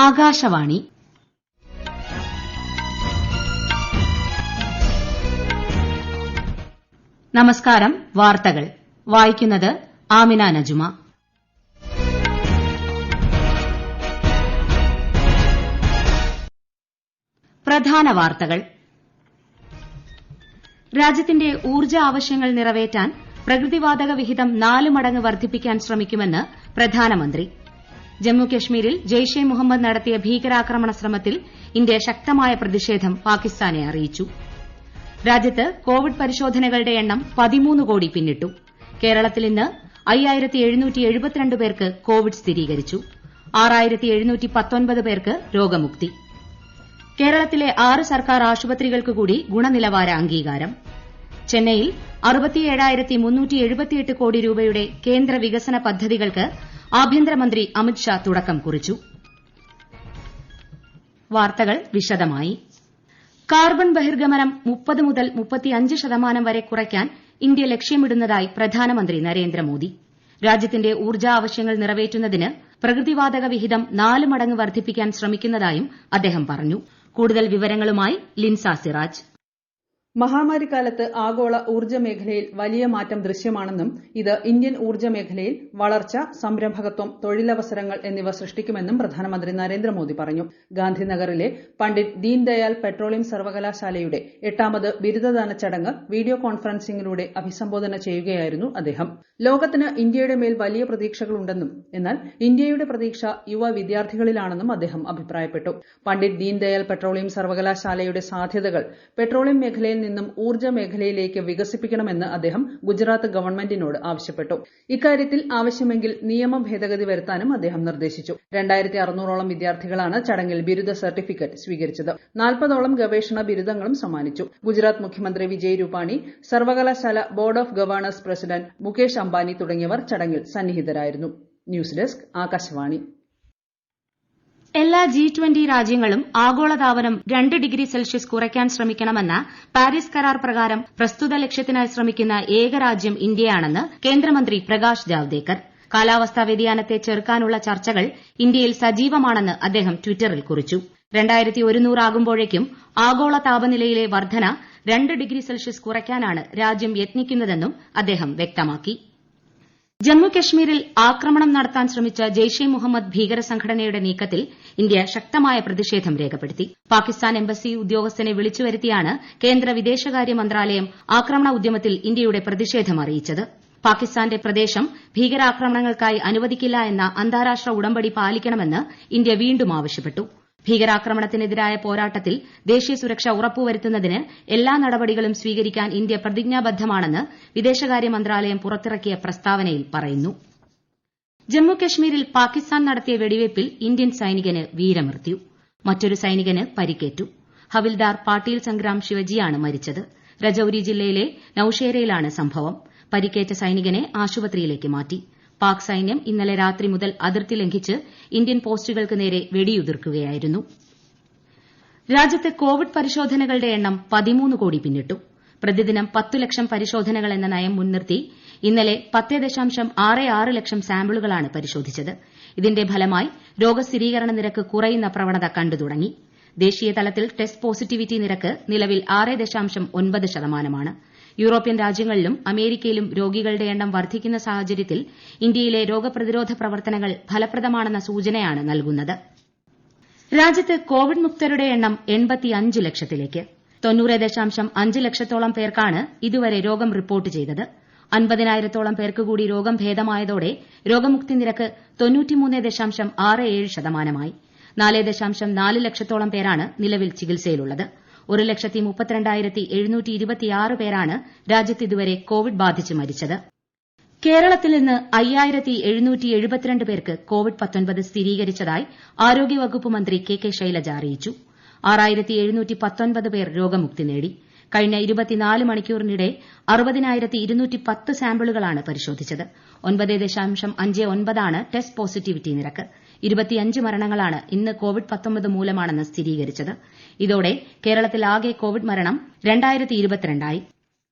ആകാശവാണി. നമസ്കാരം. വാർത്തകൾ വായിക്കുന്നത് ആമിന നജുമ. പ്രധാന വാർത്തകൾ. രാജ്യത്തിന്റെ ഊർജ്ജ ആവശ്യങ്ങൾ നിറവേറ്റാൻ പ്രകൃതിവാതക വിഹിതം 4 മടങ്ങ് വർദ്ധിപ്പിക്കാൻ ശ്രമിക്കുമെന്ന് പ്രധാനമന്ത്രി. ജമ്മുകശ്മീരിൽ ജെയ്ഷെ മുഹമ്മദ് നടത്തിയ ഭീകരാക്രമണ ശ്രമത്തിൽ ഇന്ത്യ ശക്തമായ പ്രതിഷേധം പാകിസ്ഥാനെ അറിയിച്ചു. രാജ്യത്ത് കോവിഡ് പരിശോധനകളുടെ എണ്ണം 13 കോടി പിന്നിട്ടു. കേരളത്തിൽ ഇന്ന് 5772 പേർക്ക് കോവിഡ് സ്ഥിരീകരിച്ചു. 6719 പേർക്ക് രോഗമുക്തി. കേരളത്തിലെ 6 സർക്കാർ ആശുപത്രികൾക്ക് കൂടി ഗുണനിലവാര അംഗീകാരം. ചെന്നൈയിൽ 67,378 കോടി രൂപയുടെ കേന്ദ്ര വികസന പദ്ധതികൾക്ക് ആഭ്യന്തരമന്ത്രി അമിത്ഷാ തുടക്കം കുറിച്ചു. വാർത്തകൾ വിശദമായി. കാർബൺ ബഹിർഗമനം 30 മുതൽ 35% വരെ കുറയ്ക്കാൻ ഇന്ത്യ ലക്ഷ്യമിടുന്നതായി പ്രധാനമന്ത്രി നരേന്ദ്രമോദി. രാജ്യത്തിന്റെ ഊർജ്ജ ആവശ്യങ്ങൾ നിറവേറ്റുന്നതിന് പ്രകൃതിവാതക വിഹിതം 4 മടങ്ങ് വർദ്ധിപ്പിക്കാൻ ശ്രമിക്കുന്നതായും അദ്ദേഹം പറഞ്ഞു. കൂടുതൽ വിവരങ്ങളുമായി ലിൻസ സിറാജ്. മഹാമാരിക്കാലത്ത് ആഗോള ഊർജ്ജ മേഖലയിൽ വലിയ മാറ്റം ദൃശ്യമാണെന്നും ഇത് ഇന്ത്യൻ ഊർജ്ജ മേഖലയിൽ വളർച്ച, സംരംഭകത്വം, തൊഴിലവസരങ്ങൾ എന്നിവ സൃഷ്ടിക്കുമെന്നും പ്രധാനമന്ത്രി നരേന്ദ്രമോദി പറഞ്ഞു. ഗാന്ധിനഗറിലെ പണ്ഡിറ്റ് ദീൻദയാൽ പെട്രോളിയം സർവകലാശാലയുടെ 8ാമത് ബിരുദദാന ചടങ്ങ് വീഡിയോ കോൺഫറൻസിംഗിലൂടെ അഭിസംബോധന ചെയ്യുകയായിരുന്നു അദ്ദേഹം. ലോകത്തിന് ഇന്ത്യയുടെ മേൽ വലിയ പ്രതീക്ഷകളുണ്ടെന്നും എന്നാൽ ഇന്ത്യയുടെ പ്രതീക്ഷ യുവ വിദ്യാർത്ഥികളിലാണെന്നും അദ്ദേഹം അഭിപ്രായപ്പെട്ടു. പണ്ഡിറ്റ് ദീൻദയാൽ പെട്രോളിയം സർവകലാശാലയുടെ സാധ്യതകൾ പെട്രോളിയം മേഖലയിൽ നിന്നും ഊർജ്ജ മേഖലയിലേക്ക് വികസിപ്പിക്കണമെന്ന് അദ്ദേഹം ഗുജറാത്ത് ഗവൺമെന്റിനോട് ആവശ്യപ്പെട്ടു. ഇക്കാര്യത്തിൽ ആവശ്യമെങ്കിൽ നിയമ ഭേദഗതി വരുത്താനും അദ്ദേഹം നിർദ്ദേശിച്ചു. 2600ഓളം വിദ്യാർത്ഥികളാണ് ചടങ്ങിൽ ബിരുദ സർട്ടിഫിക്കറ്റ് സ്വീകരിച്ചത്. 40ഓളം ഗവേഷണ ബിരുദങ്ങളും സമ്മാനിച്ചു. ഗുജറാത്ത് മുഖ്യമന്ത്രി വിജയ് രൂപാണി, സർവകലാശാല board of governor's president Mukesh Ambani തുടങ്ങിയവർ ചടങ്ങിൽ സന്നിഹിതരായിരുന്നു. News desk Akashvani. എല്ലാ G20 രാജ്യങ്ങളും ആഗോളതാപനം 2 ഡിഗ്രി സെൽഷ്യസ് കുറയ്ക്കാൻ ശ്രമിക്കണമെന്ന പാരീസ് കരാർ പ്രകാരം പ്രസ്തുത ലക്ഷ്യത്തിനായി ശ്രമിക്കുന്ന ഏക രാജ്യം ഇന്ത്യയാണെന്ന് കേന്ദ്രമന്ത്രി പ്രകാശ് ജാവ്ദേക്കർ. കാലാവസ്ഥാ വ്യതിയാനത്തെ ചെറുക്കാനുള്ള ചർച്ചകൾ ഇന്ത്യയിൽ സജീവമാണെന്ന് അദ്ദേഹം ട്വിറ്ററിൽ കുറിച്ചു. 2100 ആകുമ്പോഴേക്കും ആഗോള താപനിലയിലെ വർധന 2 ഡിഗ്രി സെൽഷ്യസ് കുറയ്ക്കാനാണ് രാജ്യം യത്നിക്കുന്നതെന്നും അദ്ദേഹം വ്യക്തമാക്കി. ജമ്മുകശ്മീരിൽ ആക്രമണം നടത്താൻ ശ്രമിച്ച ജെയ്ഷെ മുഹമ്മദ് ഭീകര സംഘടനയുടെ നീക്കത്തിൽ ഇന്ത്യ ശക്തമായ പ്രതിഷേധം രേഖപ്പെടുത്തി. പാകിസ്ഥാൻ എംബസി ഉദ്യോഗസ്ഥനെ വിളിച്ചുവരുത്തിയാണ് കേന്ദ്ര വിദേശകാര്യ മന്ത്രാലയം ആക്രമണ ഉദ്യമത്തിൽ ഇന്ത്യയുടെ പ്രതിഷേധം അറിയിച്ചത്. പാകിസ്ഥാന്റെ പ്രദേശം ഭീകരാക്രമണങ്ങൾക്കായി അനുവദിക്കില്ല എന്ന അന്താരാഷ്ട്ര ഉടമ്പടി പാലിക്കണമെന്ന് ഇന്ത്യ വീണ്ടും ആവശ്യപ്പെട്ടു. ഭീകരാക്രമണത്തിനെതിരായ പോരാട്ടത്തിൽ ദേശീയ സുരക്ഷ ഉറപ്പുവരുത്തുന്നതിന് എല്ലാ നടപടികളും സ്വീകരിക്കാൻ ഇന്ത്യ പ്രതിജ്ഞാബദ്ധമാണെന്ന് വിദേശകാര്യ മന്ത്രാലയം പുറത്തിറക്കിയ പ്രസ്താവനയിൽ പറയുന്നു. ജമ്മുകശ്മീരിൽ പാകിസ്ഥാൻ നടത്തിയ വെടിവയ്പിൽ ഇന്ത്യൻ സൈനികന് വീരമൃത്യു. മറ്റൊരു സൈനികന് പരിക്കേറ്റു. ഹവിൽദാർ പാട്ടീൽ സംഗ്രാം ശിവജിയാണ് മരിച്ചത്. രജൌരി ജില്ലയിലെ നൌഷേരയിലാണ് സംഭവം. പരിക്കേറ്റ സൈനികനെ ആശുപത്രിയിലേക്ക് മാറ്റി. പാക് സൈന്യം ഇന്നലെ രാത്രി മുതൽ അതിർത്തി ലംഘിച്ച് ഇന്ത്യൻ പോസ്റ്റുകൾക്ക് നേരെ വെടിയുതിർക്കുകയായിരുന്നു. രാജ്യത്ത് കോവിഡ് പരിശോധനകളുടെ എണ്ണം 13 കോടി പിന്നിട്ടു. പ്രതിദിനം 10 ലക്ഷം പരിശോധനകൾ എന്ന നയം മുൻനിർത്തി ഇന്നലെ 10.66 ലക്ഷം സാമ്പിളുകളാണ് പരിശോധിച്ചത്. ഇതിന്റെ ഫലമായി രോഗസ്ഥിരീകരണ നിരക്ക് കുറയുന്ന പ്രവണത കണ്ടു തുടങ്ങി. ദേശീയ തലത്തിൽ ടെസ്റ്റ് പോസിറ്റിവിറ്റി നിരക്ക് നിലവിൽ 6.9%. യൂറോപ്യൻ രാജ്യങ്ങളിലും അമേരിക്കയിലും രോഗികളുടെ എണ്ണം വർദ്ധിക്കുന്ന സാഹചര്യത്തിൽ ഇന്ത്യയിലെ രോഗപ്രതിരോധ പ്രവർത്തനങ്ങൾ ഫലപ്രദമാണെന്ന സൂചനയാണ് നൽകുന്നത്. രാജ്യത്ത് കോവിഡ് മുക്തരുടെ എണ്ണം 85 ലക്ഷത്തിലേക്ക്. 90.5 ലക്ഷത്തോളം പേർക്കാണ് ഇതുവരെ രോഗം റിപ്പോർട്ട് ചെയ്തത്. 50,000-ഓളം പേർക്ക് കൂടി രോഗം ഭേദമായതോടെ രോഗമുക്തി നിരക്ക് 93.67%. 4.4 ലക്ഷത്തോളം പേരാണ് നിലവിൽ ചികിത്സയിലുള്ളത്. 1,32,726 പേരാണ് രാജ്യത്ത് ഇതുവരെ കോവിഡ് ബാധിച്ച് മരിച്ചത്. കേരളത്തിൽ ഇന്ന് 5,772 പേർക്ക് കോവിഡ്-19 സ്ഥിരീകരിച്ചതായി ആരോഗ്യവകുപ്പ് മന്ത്രി കെ ശൈലജ അറിയിച്ചു. 6,719 പേർ രോഗമുക്തി നേടി. കഴിഞ്ഞ 24 മണിക്കൂറിനിടെ 60,210 സാമ്പിളുകളാണ് പരിശോധിച്ചത്. 9.59 ടെസ്റ്റ് പോസിറ്റിവിറ്റി നിരക്ക്. 25 മരണങ്ങളാണ് ഇന്ന് കോവിഡ്-19 മൂലമാണെന്ന് സ്ഥിരീകരിച്ചത്. ഇതോടെ കേരളത്തിൽ ആകെ കോവിഡ് മരണം 2022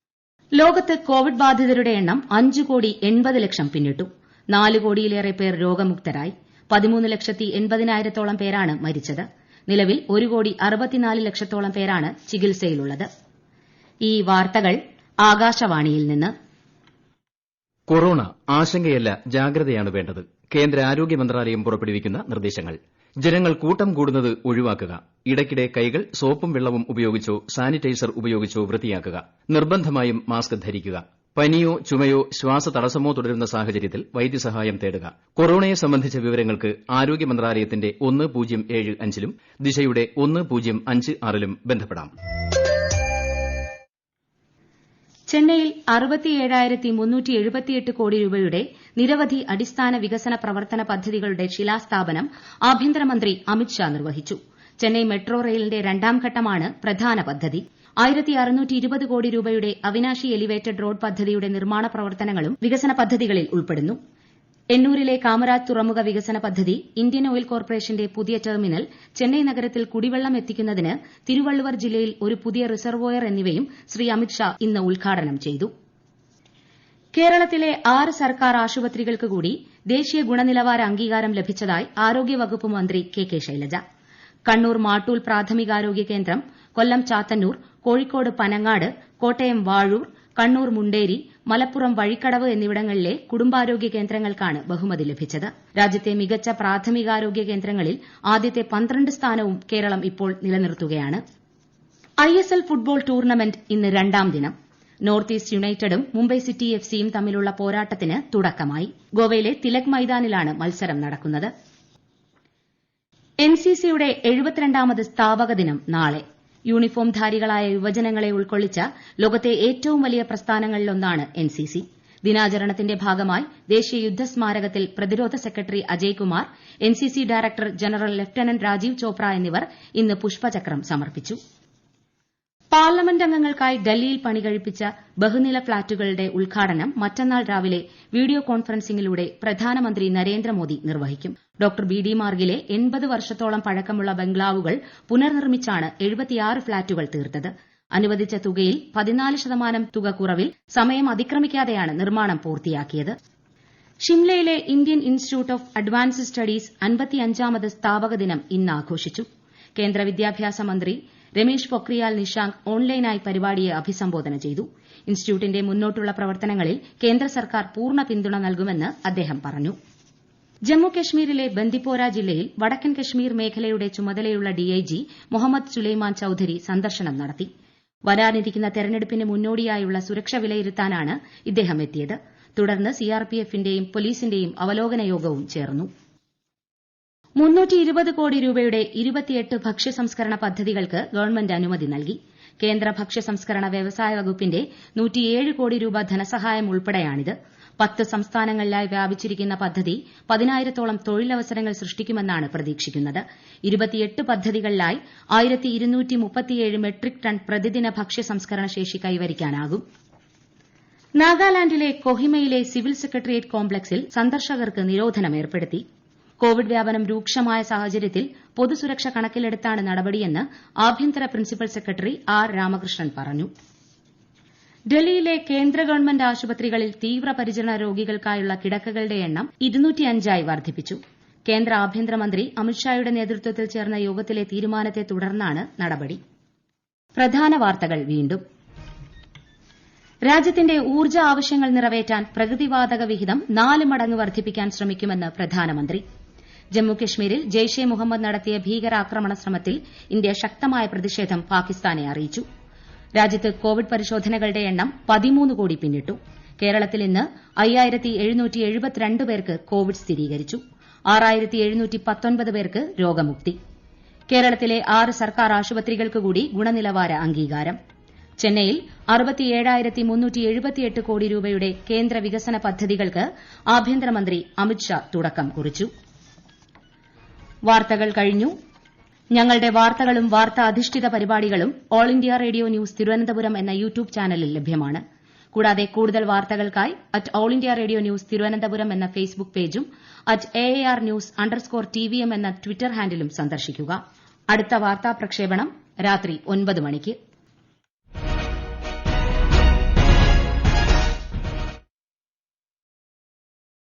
ലോകത്ത് കോവിഡ് ബാധിതരുടെ എണ്ണം 5 കോടി 80 ലക്ഷം പിന്നിട്ടു. 4 കോടിയിലേറെ പേർ രോഗമുക്തരായി. 13,80,000-ഓളം പേരാണ് മരിച്ചത്. നിലവിൽ 1,64,00,000-ഓളം പേരാണ് ചികിത്സയിലുള്ളത്. ഈ വാർത്തകൾ ആകാശവാണിയിൽ നിന്ന്. കൊറോണ ആശങ്കയല്ല, ജാഗ്രതയാണ് വേണ്ടത്. കേന്ദ്ര ആരോഗ്യ മന്ത്രാലയം പുറപ്പെടുവിക്കുന്ന നിർദ്ദേശങ്ങൾ. ജനങ്ങൾ കൂട്ടം കൂടുന്നത് ഒഴിവാക്കുക. ഇടയ്ക്കിടെ കൈകൾ സോപ്പും വെള്ളവും ഉപയോഗിച്ചോ സാനിറ്റൈസർ ഉപയോഗിച്ചോ വൃത്തിയാക്കുക. നിർബന്ധമായും മാസ്ക് ധരിക്കുക. പനിയോ ചുമയോ ശ്വാസതടസ്സമോ തുടരുന്ന സാഹചര്യത്തിൽ വൈദ്യസഹായം തേടുക. കൊറോണയെ സംബന്ധിച്ച വിവരങ്ങൾക്ക് ആരോഗ്യ മന്ത്രാലയത്തിന്റെ 1075-ലും ദിശയുടെ 1056-ലും ബന്ധപ്പെടാം. ചെന്നൈയിൽ 67,378 കോടി രൂപയുടെ നിരവധി അടിസ്ഥാന വികസന പ്രവർത്തന പദ്ധതികളുടെ ശിലാസ്ഥാപനം ആഭ്യന്തരമന്ത്രി അമിത്ഷാ നിർവഹിച്ചു. ചെന്നൈ മെട്രോ റെയിലിന്റെ രണ്ടാം ഘട്ടമാണ് പ്രധാന പദ്ധതി. 1,620 കോടി രൂപയുടെ അവിനാശി എലിവേറ്റഡ് റോഡ് പദ്ധതിയുടെ നിർമ്മാണ പ്രവർത്തനങ്ങളും വികസന പദ്ധതികളിൽ ഉൾപ്പെടുന്നു. എണ്ണൂരിലെ കാമരാജ് തുറമുഖ വികസന പദ്ധതി, ഇന്ത്യൻ ഓയിൽ കോർപ്പറേഷന്റെ പുതിയ ടെർമിനൽ, ചെന്നൈ നഗരത്തിൽ കുടിവെള്ളം എത്തിക്കുന്നതിന് തിരുവള്ളുവർ ജില്ലയിൽ ഒരു പുതിയ റിസർവോയർ എന്നിവയും ശ്രീ അമിത്ഷാ ഇന്ന് ഉദ്ഘാടനം ചെയ്തു. കേരളത്തിലെ 6 സർക്കാർ ആശുപത്രികൾക്ക് കൂടി ദേശീയ ഗുണനിലവാര അംഗീകാരം ലഭിച്ചതായി ആരോഗ്യവകുപ്പ് മന്ത്രി കെ ശൈലജ. കണ്ണൂർ മാട്ടൂൽ പ്രാഥമികാരോഗ്യ കേന്ദ്രം, കൊല്ലം ചാത്തന്നൂർ, കോഴിക്കോട് പനങ്ങാട്, കോട്ടയം വാഴൂർ, കണ്ണൂർ മുണ്ടേരി, മലപ്പുറം വഴിക്കടവ് എന്നിവിടങ്ങളിലെ കുടുംബാരോഗ്യ കേന്ദ്രങ്ങൾക്കാണ് ബഹുമതി ലഭിച്ചത്. രാജ്യത്തെ മികച്ച പ്രാഥമികാരോഗ്യ കേന്ദ്രങ്ങളിൽ ആദ്യത്തെ 12 സ്ഥാനവും കേരളം ഇപ്പോൾ നിലനിർത്തുകയാണ്. ISL ഫുട്ബോൾ ടൂർണമെന്റ് ഇന്ന് രണ്ടാം ദിനം. നോർത്ത് ഈസ്റ്റ് യുണൈറ്റഡും മുംബൈ സിറ്റി FCയും തമ്മിലുള്ള പോരാട്ടത്തിന് തുടക്കമായി. ഗോവയിലെ തിലക് മൈതാനിലാണ് മത്സരം നടക്കുന്നത്. NCCയുടെ 72ാമത് സ്ഥാപക ദിനം നാളെ. യൂണിഫോം ധാരികളായ യുവജനങ്ങളെ ഉൾക്കൊള്ളിച്ച ലോകത്തെ ഏറ്റവും വലിയ പ്രസ്ഥാനങ്ങളിലൊന്നാണ് NCC. ദിനാചരണത്തിന്റെ ഭാഗമായി ദേശീയ യുദ്ധസ്മാരകത്തിൽ പ്രതിരോധ secretary Ajay Kumar, NCC director general lieutenant Rajiv Chopra എന്നിവർ ഇന്ന് പുഷ്പചക്രം സമർപ്പിച്ചു. പാർലമെന്റ് അംഗങ്ങൾക്കായി ഡൽഹിയിൽ പണികഴിപ്പിച്ച ബഹുനില ഫ്ളാറ്റുകളുടെ ഉദ്ഘാടനം മറ്റന്നാൾ രാവിലെ വീഡിയോ കോൺഫറൻസിംഗിലൂടെ പ്രധാനമന്ത്രി നരേന്ദ്രമോദി നിർവഹിക്കും. ഡോക്ടർ BD മാർഗിലെ 80 വർഷത്തോളം പഴക്കമുള്ള ബംഗ്ലാവുകൾ പുനർനിർമ്മിച്ചാണ് 76 ഫ്ളാറ്റുകൾ തീർത്തത്. അനുവദിച്ച തുകയിൽ 14% തുക കുറവിൽ സമയം അതിക്രമിക്കാതെയാണ് നിർമ്മാണം പൂർത്തിയാക്കിയത്. ഷിംലയിലെ Indian Institute of Advanced Studies 55ാമത് സ്ഥാപക ദിനം ഇന്ന് ആഘോഷിച്ചു. കേന്ദ്ര വിദ്യാഭ്യാസ മന്ത്രി രമേശ് പൊക്രിയാൽ നിഷാങ്ക് ഓൺലൈനായി പരിപാടിയെ അഭിസംബോധന ചെയ്തു. ഇൻസ്റ്റിറ്റ്യൂട്ടിന്റെ മുന്നോട്ടുള്ള പ്രവർത്തനങ്ങളിൽ കേന്ദ്ര സർക്കാർ പൂർണ്ണ പിന്തുണ നൽകുമെന്ന് അദ്ദേഹം പറഞ്ഞു. ജമ്മു കശ്മീരിലെ ബന്ദിപ്പോര ജില്ലയിൽ വടക്കൻ കശ്മീർ മേഖലയുടെ ചുമതലയുള്ള DIG മുഹമ്മദ് സുലൈമാൻ ചൌധരി സന്ദർശനം നടത്തി. വരാനിരിക്കുന്ന തെരഞ്ഞെടുപ്പിന് മുന്നോടിയായുള്ള സുരക്ഷ വിലയിരുത്താനാണ് ഇദ്ദേഹം എത്തിയത്. തുടർന്ന് CRPFന്റെയും പോലീസിന്റെയും അവലോകന യോഗവും ചേർന്നു. 320 കോടി രൂപയുടെ 28 ഭക്ഷ്യസംസ്കരണ പദ്ധതികൾക്ക് ഗവൺമെന്റ് അനുമതി നൽകി. കേന്ദ്ര ഭക്ഷ്യസംസ്കരണ വ്യവസായ വകുപ്പിന്റെ 107 കോടി രൂപ ധനസഹായം ഉൾപ്പെടെയാണിത്. 10 സംസ്ഥാനങ്ങളിലായി വ്യാപിച്ചിരിക്കുന്ന പദ്ധതി 10,000-ഓളം തൊഴിലവസരങ്ങൾ സൃഷ്ടിക്കുമെന്നാണ് പ്രതീക്ഷിക്കുന്നത്. 28 പദ്ധതികളിലായി 1,237 മെട്രിക് ടൺ പ്രതിദിന ഭക്ഷ്യസംസ്കരണ ശേഷി കൈവരിക്കാനാകും. നാഗാലാൻഡിലെ കൊഹിമയിലെ സിവിൽ സെക്രട്ടേറിയറ്റ് കോംപ്ലക്സിൽ സന്ദർശകർക്ക് നിരോധനം ഏർപ്പെടുത്തി. കോവിഡ് വ്യാപനം രൂക്ഷമായ സാഹചര്യത്തിൽ പൊതുസുരക്ഷ കണക്കിലെടുത്താണ് നടപടിയെന്ന് ആഭ്യന്തര പ്രിൻസിപ്പൽ സെക്രട്ടറി R രാമകൃഷ്ണൻ പറഞ്ഞു. ഡൽഹിയിലെ കേന്ദ്ര ഗവൺമെന്റ് ആശുപത്രികളിൽ തീവ്രപരിചരണ രോഗികൾക്കായുള്ള കിടക്കകളുടെ എണ്ണം 205 വർദ്ധിപ്പിച്ചു. കേന്ദ്ര ആഭ്യന്തരമന്ത്രി അമിത്ഷായുടെ നേതൃത്വത്തിൽ ചേർന്ന യോഗത്തിലെ തീരുമാനത്തെ തുടർന്നാണ് നടപടി. പ്രധാന വാർത്തകൾ വീണ്ടും. രാജ്യത്തിന്റെ ഊർജ്ജ ആവശ്യങ്ങൾ നിറവേറ്റാൻ പ്രകൃതിവാതക വിഹിതം 4 മടങ്ങ് വർദ്ധിപ്പിക്കാൻ ശ്രമിക്കുമെന്ന് പ്രധാനമന്ത്രി. ജമ്മുകശ്മീരിൽ ജെയ്ഷെ മുഹമ്മദ് നടത്തിയ ഭീകരാക്രമണ ശ്രമത്തിൽ ഇന്ത്യ ശക്തമായ പ്രതിഷേധം പാകിസ്ഥാനെ അറിയിച്ചു. രാജ്യത്ത് കോവിഡ് പരിശോധനകളുടെ എണ്ണം 13 കോടി പിന്നിട്ടു. കേരളത്തിൽ ഇന്ന് 5,772 പേർക്ക് കോവിഡ് സ്ഥിരീകരിച്ചു. 6,719 പേർക്ക് രോഗമുക്തി. കേരളത്തിലെ 6 സർക്കാർ ആശുപത്രികൾക്ക് കൂടി ഗുണനിലവാര അംഗീകാരം. ചെന്നൈയിൽ 67,378 കോടി രൂപയുടെ കേന്ദ്ര വികസന പദ്ധതികൾക്ക് ആഭ്യന്തരമന്ത്രി അമിത്ഷാ തുടക്കം കുറിച്ചു. വാർത്തകൾ കഴിഞ്ഞു. ഞങ്ങളുടെ വാർത്തകളും വാർത്താ അധിഷ്ഠിത പരിപാടികളും all India radio news Thiruvananthapuram എന്ന യൂട്യൂബ് ചാനലിൽ ലഭ്യമാണ്. കൂടാതെ കൂടുതൽ വാർത്തകൾക്കായി @AllIndiaRadio News തിരുവനന്തപുരം എന്ന ഫേസ്ബുക്ക് പേജും @AARnews_TVM എന്ന ട്വിറ്റർ ഹാൻഡിലും സന്ദർശിക്കുക. അടുത്ത വാർത്താ പ്രക്ഷേപണം രാത്രി 9 മണിക്ക്.